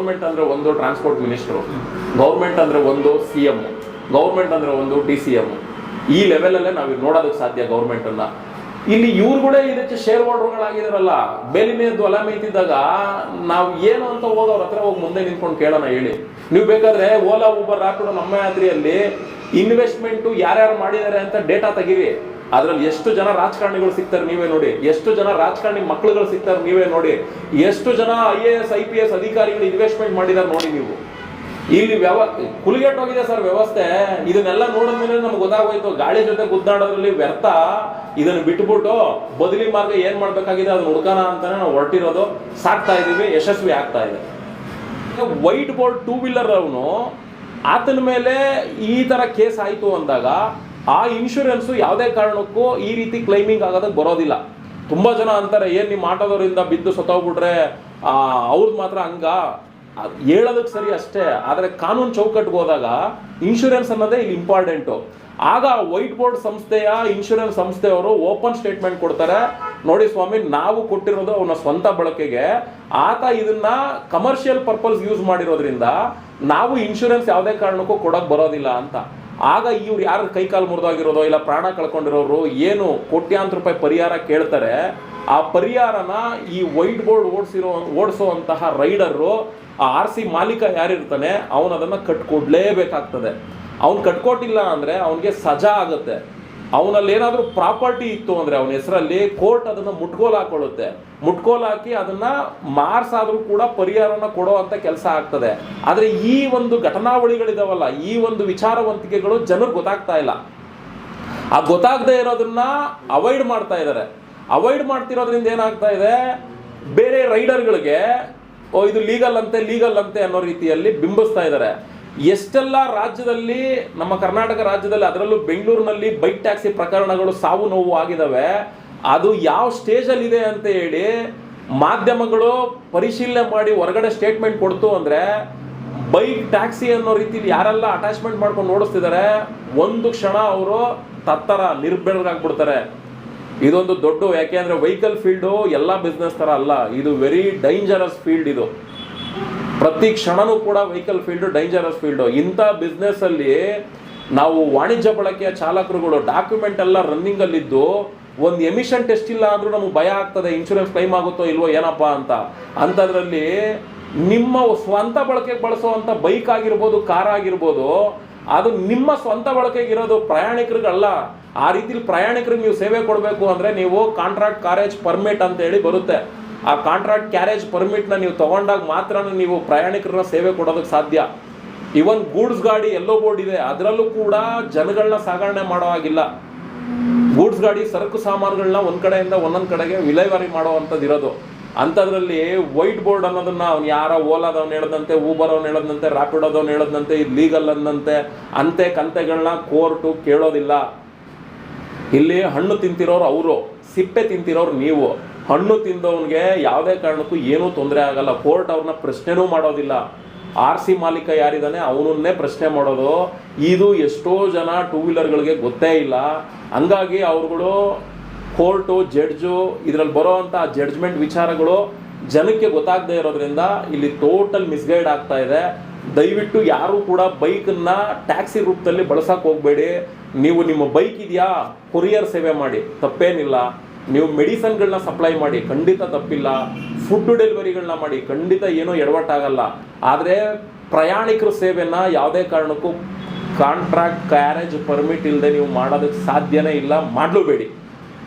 Government ಅಂದ್ರೆ ಒಂದು transport minister, government ಅಂದ್ರೆ ಒಂದು CM, ಗೌರ್ಮೆಂಟ್ ಅಂದ್ರೆ ಒಂದು DCM. ಈ ಲೆವೆಲಲ್ಲೇ ನಾವು ನೋಡೋದಕ್ಕೆ ಸಾಧ್ಯ ಗೌರ್ಮೆಂಟನ್ನು. ಇಲ್ಲಿ ಇವ್ರುಗಳೇ ಇದಕ್ಕೆ ಶೇರ್ ಹೋಲ್ಡರ್ಗಳಾಗಿದಾರಲ್ಲ. ಬೇಲಿ ಮೇದ್ದು ಹೊಲ ಮೇಯ್ತಿದ್ದಾಗ ನಾವು ಏನು ಅಂತ ಹೋಗಿ ಅವ್ರ ಹತ್ರ ಹೋಗಿ ಮುಂದೆ ನಿಂತ್ಕೊಂಡು ಕೇಳೋಣ ಹೇಳಿ. ನೀವು ಬೇಕಾದ್ರೆ ಓಲಾ ಊಬರ್ ರ್ಯಾಪಿಡೋ ನಮ್ಮ ಯಾತ್ರೆಯಲ್ಲಿ ಇನ್ವೆಸ್ಟ್ಮೆಂಟು ಯಾರ್ಯಾರು ಮಾಡಿದ್ದಾರೆ ಅಂತ ಡೇಟಾ ತೆಗೀರಿ. ಅದ್ರಲ್ಲಿ ಎಷ್ಟು ಜನ ರಾಜಕಾರಣಿಗಳು ಸಿಗ್ತಾರೆ ನೀವೇ ನೋಡಿ, ಎಷ್ಟು ಜನ ರಾಜಕಾರಣಿ ಮಕ್ಳುಗಳು ಸಿಗ್ತಾರೆ ನೀವೇ ನೋಡಿ, ಎಷ್ಟು ಜನ IAS IPS ಅಧಿಕಾರಿಗಳು ಇನ್ವೆಸ್ಟ್ಮೆಂಟ್ ಮಾಡಿದಾರೆ ನೋಡಿ ನೀವು. ಇಲ್ಲಿ ಕುಲಿಗೆಟ್ಟೋಗಿದೆ ಸರ್ ವ್ಯವಸ್ಥೆ. ಇದನ್ನೆಲ್ಲ ನೋಡಿದ್ಮೇಲೆ ನಮ್ಗೆ ಗೊತ್ತಾಗೋಯ್ತು ಗಾಳಿ ಜೊತೆ ಗುದ್ದಾಡೋದ್ರಲ್ಲಿ ವ್ಯರ್ಥ. ಇದನ್ನ ಬಿಟ್ಬಿಟ್ಟು ಬದಲಿ ಮಾರ್ಗ ಏನ್ ಮಾಡ್ಬೇಕಾಗಿದೆ ಅದನ್ನ ಹುಡ್ಕೋಣ ಅಂತಾನೆ ನಾವು ಹೊರಟಿರೋದು. ಸಾಕ್ತಾ ಇದೀವಿ, ಯಶಸ್ವಿ ಆಗ್ತಾ ಇದೆ. ವೈಟ್ ಬೋರ್ಡ್ 2 ವೀಲರ್ ಅವನು ಆತನ ಮೇಲೆ ಈ ತರ ಕೇಸ್ ಆಯ್ತು ಅಂದಾಗ ಆ ಇನ್ಶೂರೆನ್ಸು ಯಾವುದೇ ಕಾರಣಕ್ಕೂ ಈ ರೀತಿ ಕ್ಲೈಮಿಂಗ್ ಆಗೋದಕ್ಕೆ ಬರೋದಿಲ್ಲ. ತುಂಬಾ ಜನ ಅಂತಾರೆ ಏನ್ ನಿಮ್ಮ ಆಟೋದವರಿಂದ ಬಿದ್ದು ಸತ್ತೋಗ್ಬಿಟ್ರೆ ಅವ್ರದ್ದು ಮಾತ್ರ ಹಂಗ. ಹೇಳೋದಕ್ಕೆ ಸರಿ ಅಷ್ಟೇ, ಆದರೆ ಕಾನೂನು ಚೌಕಟ್ಟಿಗೆ ಹೋದಾಗ ಇನ್ಶೂರೆನ್ಸ್ ಅನ್ನೋದೇ ಇಲ್ಲಿ ಇಂಪಾರ್ಟೆಂಟು. ಆಗ ವೈಟ್ ಬೋರ್ಡ್ ಸಂಸ್ಥೆಯ ಇನ್ಶೂರೆನ್ಸ್ ಸಂಸ್ಥೆಯವರು ಓಪನ್ ಸ್ಟೇಟ್ಮೆಂಟ್ ಕೊಡ್ತಾರೆ, ನೋಡಿ ಸ್ವಾಮಿ ನಾವು ಕೊಟ್ಟಿರೋದು ಅವನ ಸ್ವಂತ ಬಳಕೆಗೆ, ಆತ ಇದನ್ನ ಕಮರ್ಷಿಯಲ್ ಪರ್ಪಸ್ ಯೂಸ್ ಮಾಡಿರೋದ್ರಿಂದ ನಾವು ಇನ್ಶೂರೆನ್ಸ್ ಯಾವುದೇ ಕಾರಣಕ್ಕೂ ಕೊಡೋಕೆ ಬರೋದಿಲ್ಲ ಅಂತ. ಆಗ ಇವ್ರು ಯಾರು ಕೈಕಾಲು ಮುರಿದಾಗಿರೋದು ಇಲ್ಲ ಪ್ರಾಣ ಕಳ್ಕೊಂಡಿರೋರು ಏನು ಕೋಟ್ಯಾಂತರ ರೂಪಾಯಿ ಪರಿಹಾರ ಕೇಳ್ತಾರೆ, ಆ ಪರಿಹಾರನ ಈ ವೈಟ್ ಬೋರ್ಡ್ ಓಡಿಸುವಂತಹ ರೈಡರು, ಆ RC ಮಾಲೀಕ ಯಾರಿರ್ತಾನೆ ಅವನು ಅದನ್ನು ಕಟ್ಕೊಡ್ಲೇಬೇಕಾಗ್ತದೆ. ಅವ್ನು ಕಟ್ಕೊಟ್ಟಿಲ್ಲ ಅಂದರೆ ಅವನಿಗೆ ಸಜಾ ಆಗುತ್ತೆ. ಅವನಲ್ಲಿ ಏನಾದರೂ ಪ್ರಾಪರ್ಟಿ ಇತ್ತು ಅಂದರೆ ಅವನ ಹೆಸರಲ್ಲಿ ಕೋರ್ಟ್ ಅದನ್ನು ಮುಟ್ಗೋಲು ಹಾಕೊಳ್ಳುತ್ತೆ. ಮುಟ್ಗೋಲು ಹಾಕಿ ಅದನ್ನು ಮಾರ್ಸಾದ್ರೂ ಕೂಡ ಪರಿಹಾರನ ಕೊಡೋ ಅಂತ ಕೆಲಸ ಆಗ್ತದೆ. ಆದರೆ ಈ ಒಂದು ಘಟನಾವಳಿಗಳಿದಾವಲ್ಲ, ಈ ಒಂದು ವಿಚಾರವಂತಿಕೆಗಳು ಜನರಿಗೆ ಗೊತ್ತಾಗ್ತಾ ಇಲ್ಲ. ಆ ಗೊತ್ತಾಗದೇ ಇರೋದನ್ನ ಅವಾಯ್ಡ್ ಮಾಡ್ತಾ ಇದ್ದಾರೆ. ಅವಾಯ್ಡ್ ಮಾಡ್ತಿರೋದ್ರಿಂದ ಏನಾಗ್ತಾ ಇದೆ, ಬೇರೆ ರೈಡರ್ಗಳಿಗೆ ಇದು ಲೀಗಲ್ ಅಂತೆ ಅನ್ನೋ ರೀತಿಯಲ್ಲಿ ಬಿಂಬಿಸ್ತಾ ಇದ್ದಾರೆ. ಎಷ್ಟೆಲ್ಲ ರಾಜ್ಯದಲ್ಲಿ, ನಮ್ಮ ಕರ್ನಾಟಕ ರಾಜ್ಯದಲ್ಲಿ, ಅದರಲ್ಲೂ ಬೆಂಗಳೂರಿನಲ್ಲಿ ಬೈಕ್ ಟ್ಯಾಕ್ಸಿ ಪ್ರಕರಣಗಳು ಸಾವು ನೋವು ಆಗಿದಾವೆ. ಅದು ಯಾವ ಸ್ಟೇಜಲ್ಲಿ ಇದೆ ಅಂತ ಹೇಳಿ ಮಾಧ್ಯಮಗಳು ಪರಿಶೀಲನೆ ಮಾಡಿ ಹೊರಗಡೆ ಸ್ಟೇಟ್ಮೆಂಟ್ ಕೊಡ್ತು ಅಂದರೆ, ಬೈಕ್ ಟ್ಯಾಕ್ಸಿ ಅನ್ನೋ ರೀತಿಲಿ ಯಾರೆಲ್ಲ ಅಟ್ಯಾಚ್ಮೆಂಟ್ ಮಾಡ್ಕೊಂಡು ಓಡಿಸ್ತಿದ್ದಾರೆ ಒಂದು ಕ್ಷಣ ಅವರು ತತ್ತರ ನಿರ್ಬೆಳಗಾಗ್ಬಿಡ್ತಾರೆ. ಇದೊಂದು ದೊಡ್ಡ, ಯಾಕೆಂದ್ರೆ ವೆಹಿಕಲ್ ಫೀಲ್ಡು ಎಲ್ಲ ಬಿಸ್ನೆಸ್ ತರ ಅಲ್ಲ, ಇದು ವೆರಿ ಡೇಂಜರಸ್ ಫೀಲ್ಡ್. ಇದು ಪ್ರತಿ ಕ್ಷಣನೂ ಕೂಡ ವೆಹಿಕಲ್ ಫೀಲ್ಡ್ ಡೇಂಜರಸ್ ಫೀಲ್ಡು. ಇಂಥ ಬಿಸ್ನೆಸ್ ಅಲ್ಲಿ ನಾವು ವಾಣಿಜ್ಯ ಬಳಕೆಯ ಚಾಲಕರುಗಳು ಡಾಕ್ಯುಮೆಂಟ್ ಎಲ್ಲ ರನ್ನಿಂಗ್ ಅಲ್ಲಿದ್ದು ಒಂದು ಎಮಿಷನ್ ಟೆಸ್ಟ್ ಇಲ್ಲ ಅಂದ್ರೂ ನಮ್ಗೆ ಭಯ ಆಗ್ತದೆ, ಇನ್ಶೂರೆನ್ಸ್ ಕ್ಲೈಮ್ ಆಗುತ್ತೋ ಇಲ್ವೋ ಏನಪ್ಪಾ ಅಂತ. ಅಂಥದ್ರಲ್ಲಿ ನಿಮ್ಮ ಸ್ವಂತ ಬಳಕೆಗೆ ಬಳಸುವಂಥ ಬೈಕ್ ಆಗಿರ್ಬೋದು, ಕಾರ್ ಆಗಿರ್ಬೋದು, ಅದು ನಿಮ್ಮ ಸ್ವಂತ ಬಳಕೆಗಿರೋದು, ಪ್ರಯಾಣಿಕರಿಗಲ್ಲ. ಆ ರೀತಿಲಿ ಪ್ರಯಾಣಿಕರಿಗೆ ನೀವು ಸೇವೆ ಕೊಡಬೇಕು ಅಂದರೆ ನೀವು ಕಾಂಟ್ರಾಕ್ಟ್ ಕ್ಯಾರೇಜ್ ಪರ್ಮಿಟ್ ಅಂತ ಹೇಳಿ ಬರುತ್ತೆ. ಆ ಕಾಂಟ್ರಾಕ್ಟ್ ಕ್ಯಾರೇಜ್ ಪರ್ಮಿಟ್ನ ನೀವು ತಗೊಂಡಾಗ ಮಾತ್ರ ನೀವು ಪ್ರಯಾಣಿಕರನ್ನ ಸೇವೆ ಕೊಡೋದಕ್ಕೆ ಸಾಧ್ಯ. ಇವನ್ ಗೂಡ್ಸ್ ಗಾಡಿ ಎಲ್ಲೋ ಬೋರ್ಡ್ ಇದೆ, ಅದರಲ್ಲೂ ಕೂಡ ಜನಗಳನ್ನ ಸಾಗಣೆ ಮಾಡೋ ಹಾಗಿಲ್ಲ. ಗೂಡ್ಸ್ ಗಾಡಿ ಸರಕು ಸಾಮಾನುಗಳನ್ನ ಒಂದ್ ಕಡೆಯಿಂದ ಒಂದೊಂದು ಕಡೆಗೆ ವಿಲೇವಾರಿ ಮಾಡುವಂಥದ್ದು ಇರೋದು. ಅಂಥದ್ರಲ್ಲಿ ವೈಟ್ ಬೋರ್ಡ್ ಅನ್ನೋದನ್ನ ಅವ್ನು ಯಾರೋ ಓಲಾದವ್ನು ಹೇಳದಂತೆ, ಊಬರ್ ಅವ್ನು ಹೇಳದಂತೆ, ರ್ಯಾಪಿಡೋದವ್ನು ಹೇಳದಂತೆ, ಇದು ಲೀಗಲ್ ಅನ್ನಂತೆ ಅಂತೆ ಕಂತೆಗಳನ್ನ ಕೋರ್ಟು ಕೇಳೋದಿಲ್ಲ. ಇಲ್ಲಿ ಹಣ್ಣು ತಿಂತಿರೋರು ಅವರು, ಸಿಪ್ಪೆ ತಿಂತಿರೋರು ನೀವು. ಹಣ್ಣು ತಿಂದವನಿಗೆ ಯಾವುದೇ ಕಾರಣಕ್ಕೂ ಏನೂ ತೊಂದರೆ ಆಗಲ್ಲ, ಕೋರ್ಟ್ ಅವ್ರನ್ನ ಪ್ರಶ್ನೆನೂ ಮಾಡೋದಿಲ್ಲ. RC ಮಾಲೀಕ ಯಾರಿದ್ದಾನೆ ಅವನನ್ನೇ ಪ್ರಶ್ನೆ ಮಾಡೋದು. ಇದು ಎಷ್ಟೋ ಜನ 2 ವೀಲರ್ಗಳಿಗೆ ಗೊತ್ತೇ ಇಲ್ಲ. ಹಂಗಾಗಿ ಅವ್ರುಗಳು ಕೋರ್ಟು, ಜಡ್ಜು, ಇದರಲ್ಲಿ ಬರೋ ಅಂಥ ಜಡ್ಜ್ಮೆಂಟ್ ವಿಚಾರಗಳು ಜನಕ್ಕೆ ಗೊತ್ತಾಗದೇ ಇರೋದ್ರಿಂದ ಇಲ್ಲಿ ಟೋಟಲ್ ಮಿಸ್ಗೈಡ್ ಆಗ್ತಾ ಇದೆ. ದಯವಿಟ್ಟು ಯಾರು ಕೂಡ ಬೈಕನ್ನ ಟ್ಯಾಕ್ಸಿ ರೂಪದಲ್ಲಿ ಬಳಸಕ್ಕೆ ಹೋಗಬೇಡಿ. ನೀವು ನಿಮ್ಮ ಬೈಕ್ ಇದೆಯಾ, ಕೊರಿಯರ್ ಸೇವೆ ಮಾಡಿ, ತಪ್ಪೇನಿಲ್ಲ. ನೀವು ಮೆಡಿಸನ್ಗಳನ್ನ ಸಪ್ಲೈ ಮಾಡಿ, ಖಂಡಿತ ತಪ್ಪಿಲ್ಲ. ಫುಡ್ ಡೆಲಿವರಿಗಳನ್ನ ಮಾಡಿ, ಖಂಡಿತ ಏನೋ ಎಡವಟ್ಟಾಗಲ್ಲ. ಆದರೆ ಪ್ರಯಾಣಿಕರ ಸೇವೆನ ಯಾವುದೇ ಕಾರಣಕ್ಕೂ ಕಾಂಟ್ರಾಕ್ಟ್ ಕ್ಯಾರೇಜ್ ಪರ್ಮಿಟ್ ಇಲ್ಲದೆ ನೀವು ಮಾಡೋದಕ್ಕೆ ಸಾಧ್ಯನೇ ಇಲ್ಲ, ಮಾಡಲೂಬೇಡಿ.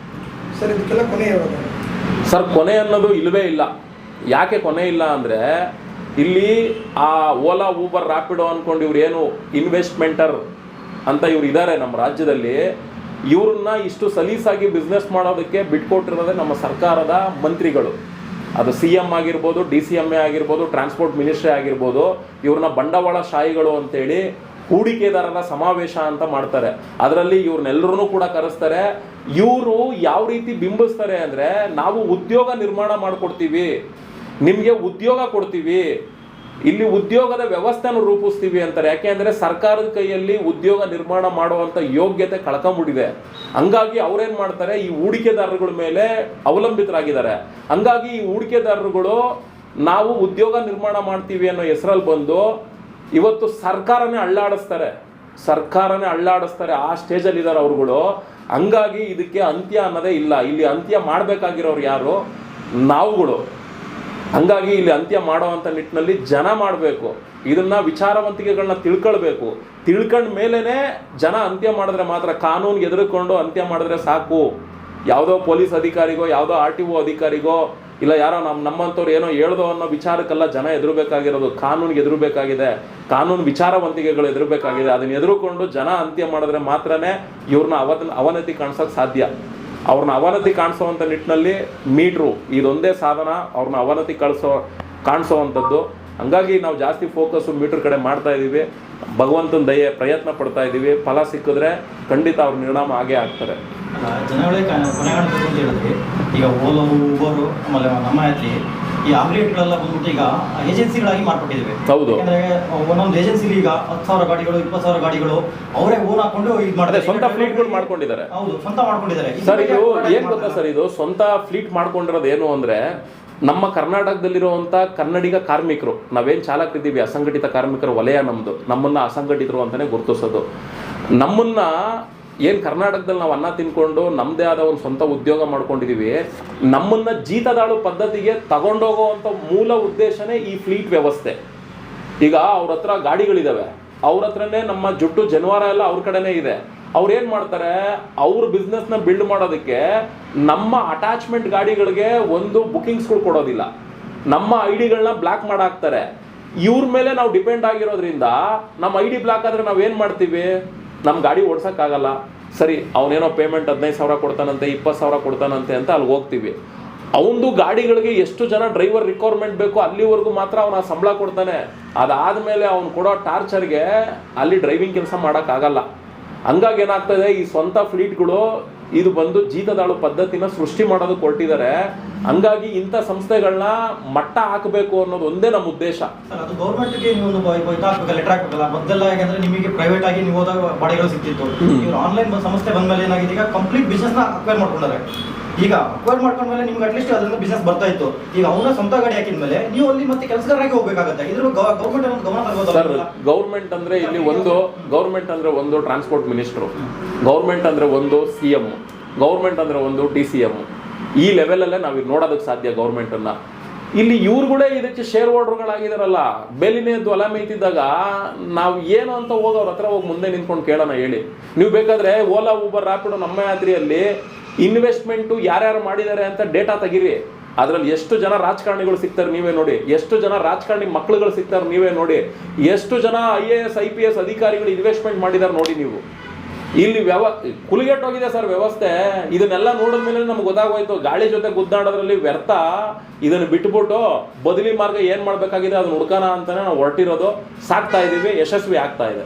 ಸರ್ ಇದಕ್ಕೆಲ್ಲ ಕೊನೆ ಯಾವಾಗ ಸರ್? ಕೊನೆ ಅನ್ನೋದು ಇಲ್ಲವೇ ಇಲ್ಲ. ಯಾಕೆ ಕೊನೆ ಇಲ್ಲ ಅಂದರೆ, ಇಲ್ಲಿ ಆ ಓಲಾ ಊಬರ್ ರ್ಯಾಪಿಡೋ ಅಂದ್ಕೊಂಡು ಇವ್ರು ಏನು ಇನ್ವೆಸ್ಟ್ಮೆಂಟರ್ ಅಂತ ಇವ್ರು ಇದ್ದಾರೆ ನಮ್ಮ ರಾಜ್ಯದಲ್ಲಿ, ಇವ್ರನ್ನ ಇಷ್ಟು ಸಲೀಸಾಗಿ ಬಿಸ್ನೆಸ್ ಮಾಡೋದಕ್ಕೆ ಬಿಟ್ಕೊಟ್ಟಿರೋದೇ ನಮ್ಮ ಸರ್ಕಾರದ ಮಂತ್ರಿಗಳು. ಅದು CM ಆಗಿರ್ಬೋದು, DCMA ಆಗಿರ್ಬೋದು, ಟ್ರಾನ್ಸ್ಪೋರ್ಟ್ ಮಿನಿಸ್ಟ್ರಿ ಆಗಿರ್ಬೋದು. ಇವ್ರನ್ನ ಬಂಡವಾಳ ಶಾಹಿಗಳು ಅಂತೇಳಿ ಹೂಡಿಕೆದಾರರ ಸಮಾವೇಶ ಅಂತ ಮಾಡ್ತಾರೆ. ಅದರಲ್ಲಿ ಇವ್ರನ್ನೆಲ್ಲರೂ ಕೂಡ ಕರೆಸ್ತಾರೆ. ಇವರು ಯಾವ ರೀತಿ ಬಿಂಬಿಸ್ತಾರೆ ಅಂದರೆ, ನಾವು ಉದ್ಯೋಗ ನಿರ್ಮಾಣ ಮಾಡಿಕೊಡ್ತೀವಿ, ನಿಮಗೆ ಉದ್ಯೋಗ ಕೊಡ್ತೀವಿ, ಇಲ್ಲಿ ಉದ್ಯೋಗದ ವ್ಯವಸ್ಥೆಯನ್ನು ರೂಪಿಸ್ತೀವಿ ಅಂತಾರೆ. ಯಾಕೆಂದರೆ ಸರ್ಕಾರದ ಕೈಯಲ್ಲಿ ಉದ್ಯೋಗ ನಿರ್ಮಾಣ ಮಾಡುವಂಥ ಯೋಗ್ಯತೆ ಕಳ್ಕೊಂಬಿಟ್ಟಿದೆ. ಹಂಗಾಗಿ ಅವ್ರೇನು ಮಾಡ್ತಾರೆ, ಈ ಹೂಡಿಕೆದಾರರುಗಳ ಮೇಲೆ ಅವಲಂಬಿತರಾಗಿದ್ದಾರೆ. ಹಂಗಾಗಿ ಈ ಹೂಡಿಕೆದಾರರುಗಳು ನಾವು ಉದ್ಯೋಗ ನಿರ್ಮಾಣ ಮಾಡ್ತೀವಿ ಅನ್ನೋ ಹೆಸರಲ್ಲಿ ಬಂದು ಇವತ್ತು ಸರ್ಕಾರನೇ ಅಳ್ಳಾಡಿಸ್ತಾರೆ ಆ ಸ್ಟೇಜಲ್ಲಿ ಇದ್ದಾರೆ ಅವ್ರುಗಳು. ಹಂಗಾಗಿ ಇದಕ್ಕೆ ಅಂತ್ಯ ಅನ್ನೋದೇ ಇಲ್ಲ. ಇಲ್ಲಿ ಅಂತ್ಯ ಮಾಡಬೇಕಾಗಿರೋರು ಯಾರು? ನಾವುಗಳು. ಹಂಗಾಗಿ ಇಲ್ಲಿ ಅಂತ್ಯ ಮಾಡೋವಂಥ ನಿಟ್ಟಿನಲ್ಲಿ ಜನ ಮಾಡಬೇಕು. ಇದನ್ನ ವಿಚಾರವಂತಿಕೆಗಳನ್ನ ತಿಳ್ಕೊಳ್ಬೇಕು. ತಿಳ್ಕೊಂಡ ಮೇಲೇನೆ ಜನ ಅಂತ್ಯ ಮಾಡಿದ್ರೆ ಮಾತ್ರ, ಕಾನೂನಿಗೆ ಎದುರುಕೊಂಡು ಅಂತ್ಯ ಮಾಡಿದ್ರೆ ಸಾಕು. ಯಾವುದೋ ಪೊಲೀಸ್ ಅಧಿಕಾರಿಗೋ ಯಾವುದೋ RTO ಅಧಿಕಾರಿಗೋ ಇಲ್ಲ ಯಾರೋ ನಮ್ಮಂಥವ್ರು ಏನೋ ಹೇಳ್ದೋ ಅನ್ನೋ ವಿಚಾರಕ್ಕೆಲ್ಲ ಜನ ಎದುರಬೇಕಾಗಿರೋದು. ಕಾನೂನಿಗೆ ಎದುರಬೇಕಾಗಿದೆ, ಕಾನೂನು ವಿಚಾರವಂತಿಕೆಗಳು ಎದುರಬೇಕಾಗಿದೆ. ಅದನ್ನ ಎದುರುಕೊಂಡು ಜನ ಅಂತ್ಯ ಮಾಡಿದ್ರೆ ಮಾತ್ರನೇ ಇವ್ರನ್ನ ಅವನತಿ ಕಾಣಿಸೋಕೆ ಸಾಧ್ಯ. ಅವ್ರನ್ನ ಅವನತಿ ಕಾಣಿಸೋವಂಥ ನಿಟ್ಟಿನಲ್ಲಿ ಮೀಟ್ರು ಇದೊಂದೇ ಸಾಧನ ಅವ್ರನ್ನ ಅವನತಿ ಕಾಣಿಸೋವಂಥದ್ದು. ಹಂಗಾಗಿ ನಾವು ಜಾಸ್ತಿ ಫೋಕಸ್ಸು ಮೀಟ್ರ್ ಕಡೆ ಮಾಡ್ತಾ ಇದ್ದೀವಿ. ಭಗವಂತನ ದಯೆ ಪ್ರಯತ್ನ ಪಡ್ತಾ ಇದ್ದೀವಿ. ಫಲ ಸಿಕ್ಕಿದ್ರೆ ಖಂಡಿತ ಅವ್ರ ನಿರ್ಣಾಮ ಆಗೇ ಆಗ್ತಾರೆ. ಜನಗಳೇ ಕೊನೆಗಾಣಬೇಕು ಅಂತ ಹೇಳಿದ್ರೆ, ಈಗ ಓಲೋ, ಊಬರು, ಆಮೇಲೆ ನಮ್ಮ ಯಾತ್ರಿ ಈ ಆಪರೇಟ್ಗಳೆಲ್ಲ ಬಂದ್ಬಿಟ್ಟು ಈಗ ಏಜೆನ್ಸಿಗಳಾಗಿ ಮಾಡ್ಕೊಟ್ಟಿದ್ದೇವೆ. ಹೌದು. ಯಾಕಂದ್ರೆ ಒಂದೊಂದು ಏಜೆನ್ಸಿಲಿ ಈಗ 10,000 ಗಾಡಿಗಳು, 20,000 ಗಾಡಿಗಳು ಅವರೇ ಓನ್ ಹಾಕೊಂಡು ಇದು ಮಾಡ್ತಾರೆ. ಸ್ವಂತ ಫ್ಲೀಟ್ಗಳು ಮಾಡ್ಕೊಂಡಿದ್ದಾರೆ. ಹೌದು, ಸ್ವಂತ ಮಾಡ್ಕೊಂಡಿದ್ದಾರೆ. ಸರ್ ಇದು ಏನ್ ಗೊತ್ತಾ ಸರ್, ಇದು ಸ್ವಂತ ಫ್ಲೀಟ್ ಮಾಡ್ಕೊಂಡಿರೋದು ಏನು ಅಂದ್ರೆ, ನಮ್ಮ ಕರ್ನಾಟಕದಲ್ಲಿರುವಂಥ ಕನ್ನಡಿಗ ಕಾರ್ಮಿಕರು, ನಾವೇನು ಚಾಲಕರಿದ್ದೀವಿ, ಅಸಂಘಟಿತ ಕಾರ್ಮಿಕರ ವಲಯ ನಮ್ಮದು, ನಮ್ಮನ್ನು ಅಸಂಘಟಿತರು ಅಂತಲೇ ಗುರುತಿಸೋದು. ನಮ್ಮನ್ನ ಏನು ಕರ್ನಾಟಕದಲ್ಲಿ ನಾವು ಅನ್ನ ತಿನ್ಕೊಂಡು ನಮ್ಮದೇ ಆದ ಒಂದು ಸ್ವಂತ ಉದ್ಯೋಗ ಮಾಡ್ಕೊಂಡಿದ್ದೀವಿ, ನಮ್ಮನ್ನು ಜೀತದಾಳು ಪದ್ಧತಿಗೆ ತಗೊಂಡೋಗೋವಂಥ ಮೂಲ ಉದ್ದೇಶನೇ ಈ ಫ್ಲೀಟ್ ವ್ಯವಸ್ಥೆ. ಈಗ ಅವ್ರ ಹತ್ರ ಗಾಡಿಗಳಿದ್ದಾವೆ, ಅವ್ರ ಹತ್ರನೇ ನಮ್ಮ ಜುಟ್ಟು ಜನವಾರ ಎಲ್ಲ ಅವ್ರ ಕಡೆನೇ ಇದೆ. ಅವ್ರು ಏನು ಮಾಡ್ತಾರೆ, ಅವ್ರ ಬಿಸ್ನೆಸ್ನ ಬಿಲ್ಡ್ ಮಾಡೋದಕ್ಕೆ ನಮ್ಮ ಅಟ್ಯಾಚ್ಮೆಂಟ್ ಗಾಡಿಗಳಿಗೆ ಒಂದು ಬುಕಿಂಗ್ಸ್ಗಳು ಕೊಡೋದಿಲ್ಲ, ನಮ್ಮ ID ಗಳನ್ನ ಬ್ಲಾಕ್ ಮಾಡಾಕ್ತಾರೆ. ಇವ್ರ ಮೇಲೆ ನಾವು ಡಿಪೆಂಡ್ ಆಗಿರೋದ್ರಿಂದ ನಮ್ಮ ID ಬ್ಲಾಕ್ ಆದರೆ ನಾವೇನು ಮಾಡ್ತೀವಿ, ನಮ್ಮ ಗಾಡಿ ಓಡ್ಸೋಕ್ಕಾಗಲ್ಲ. ಸರಿ, ಅವನೇನೋ ಪೇಮೆಂಟ್ 15,000 ಕೊಡ್ತಾನಂತೆ, 20,000 ಕೊಡ್ತಾನಂತೆ ಅಂತ ಅಲ್ಲಿ ಹೋಗ್ತೀವಿ. ಅವನದು ಗಾಡಿಗಳಿಗೆ ಎಷ್ಟು ಜನ ಡ್ರೈವರ್ ರಿಕ್ವೈರ್ಮೆಂಟ್ ಬೇಕು ಅಲ್ಲಿವರೆಗೂ ಮಾತ್ರ ಅವನ ಸಂಬಳ ಕೊಡ್ತಾನೆ. ಅದಾದಮೇಲೆ ಅವ್ನು ಕೊಡೋ ಟಾರ್ಚರ್ಗೆ ಅಲ್ಲಿ ಡ್ರೈವಿಂಗ್ ಕೆಲಸ ಮಾಡೋಕ್ಕಾಗಲ್ಲ. ಹಂಗಾಗಿ ಏನಾಗ್ತದೆ, ಈ ಸ್ವಂತ ಫ್ಲೀಟ್ಗಳು ಇದು ಬಂದು ಜೀತದಾಳು ಪದ್ಧತಿನ ಸೃಷ್ಟಿ ಮಾಡೋದಕ್ಕೆ ಹೊರಟಿದ್ದಾರೆ. ಹಂಗಾಗಿ ಇಂಥ ಸಂಸ್ಥೆಗಳನ್ನ ಮಟ್ಟ ಹಾಕಬೇಕು ಅನ್ನೋದು ಒಂದೇ ನಮ್ಮ ಉದ್ದೇಶ. ಅದು ಗೌರ್ಮೆಂಟ್ಗೆ ನೀವು ಒಂದು ಲೆಟರ್ ಹಾಕಬೇಕಲ್ಲ. ಮೊದಲೆಲ್ಲ ಯಾಕಂದ್ರೆ ನಿಮಗೆ ಪ್ರೈವೇಟ್ ಆಗಿ ನೀವು ಹೋದಾಗ ಬಾಡಿಗಳು ಸಿಗ್ತಿತ್ತು. ಇವ್ರು ಆನ್ಲೈನ್ ಸಂಸ್ಥೆ ಬಂದ ಮೇಲೆ ಏನಾಗಿದೆ, ಈಗ ಕಂಪ್ಲೀಟ್ ಬಿಸ್ನೆಸ್ನ ಅಕ್ವೈರ್ ಮಾಡ್ಕೊಂಡಾರೆ. ಈಗ ಅಕ್ವೈರ್ ಮಾಡ್ಕೊಂಡ್ಮೇಲೆ ನಿಮ್ಗೆ ಅಟ್ಲೀಸ್ಟ್ ಅದರಿಂದ ಬಿಸ್ನೆಸ್ ಬರ್ತಾ ಇತ್ತು. ಈಗ ಅವನ ಸ್ವಂತ ಗಾಡಿ ಹಾಕಿದ್ಮೇಲೆ ನೀವು ಅಲ್ಲಿ ಮತ್ತೆ ಕೆಲಸಗಾರರಾಗಿ ಹೋಗ್ಬೇಕಾಗತ್ತೆ. ಇದ್ರ ಗೌರ್ಮೆಂಟ್ ಒಂದು ಗಮನ ತಗೋದು. ಸರ್, ಗೌರ್ಮೆಂಟ್ ಅಂದ್ರೆ ಇಲ್ಲಿ ಗೌರ್ಮೆಂಟ್ ಅಂದ್ರೆ ಒಂದು ಟ್ರಾನ್ಸ್ಪೋರ್ಟ್ ಮಿನಿಸ್ಟ್ರು, ಗೌರ್ಮೆಂಟ್ ಅಂದ್ರೆ ಒಂದು CM, ಗೌರ್ಮೆಂಟ್ ಅಂದ್ರೆ ಒಂದು DCM. ಈ ಲೆವೆಲಲ್ಲೇ ನಾವು ನೋಡೋದಕ್ಕೆ ಸಾಧ್ಯ ಗೌರ್ಮೆಂಟನ್ನು. ಇಲ್ಲಿ ಇವ್ರುಗಳೇ ಇದಕ್ಕೆ ಶೇರ್ ಹೋಲ್ಡರ್ಗಳಾಗಿದಾರಲ್ಲ. ಬೆಲಿನೇದ್ದು ಹೊಲ ಮೇಯ್ತಿದ್ದಾಗ ನಾವು ಏನು ಅಂತ ಹೋಗಿ ಅವ್ರ ಹತ್ರ ಹೋಗಿ ಮುಂದೆ ನಿಂತ್ಕೊಂಡು ಕೇಳೋಣ ಹೇಳಿ. ನೀವು ಬೇಕಾದ್ರೆ ಓಲಾ, ಊಬರ್, ರ್ಯಾಪಿಡೋ, ನಮ್ಮ ಯಾತ್ರಿಯಲ್ಲಿ ಇನ್ವೆಸ್ಟ್ಮೆಂಟು ಯಾರ್ಯಾರು ಮಾಡಿದ್ದಾರೆ ಅಂತ ಡೇಟಾ ತೆಗೀರಿ. ಅದರಲ್ಲಿ ಎಷ್ಟು ಜನ ರಾಜಕಾರಣಿಗಳು ಸಿಗ್ತಾರೆ ನೀವೇ ನೋಡಿ, ಎಷ್ಟು ಜನ ರಾಜಕಾರಣಿ ಮಕ್ಕಳುಗಳು ಸಿಗ್ತಾರೆ ನೀವೇ ನೋಡಿ, ಎಷ್ಟು ಜನ IAS IPS ಅಧಿಕಾರಿಗಳು ಇನ್ವೆಸ್ಟ್ಮೆಂಟ್ ಮಾಡಿದ್ದಾರೆ ನೋಡಿ ನೀವು. ಇಲ್ಲಿ ಕುಲಿಗೆಟ್ಟೋಗಿದೆ ಸರ್ ವ್ಯವಸ್ಥೆ. ಇದನ್ನೆಲ್ಲ ನೋಡಿದ್ಮೇಲೆ ನಮ್ಗೆ ಗೊತ್ತಾಗೋಯ್ತು, ಗಾಳಿ ಜೊತೆ ಗುದ್ದಾಡೋದ್ರಲ್ಲಿ ವ್ಯರ್ಥ. ಇದನ್ನು ಬಿಟ್ಬಿಟ್ಟು ಬದಲಿ ಮಾರ್ಗ ಏನು ಮಾಡಬೇಕಾಗಿದೆ ಅದನ್ನ ಹುಡ್ಕೋಣ ಅಂತಾನೆ ನಾವು ಹೊರಟಿರೋದು. ಸಾಕ್ತಾ ಇದ್ದೀವಿ, ಯಶಸ್ವಿ ಆಗ್ತಾ ಇದೆ.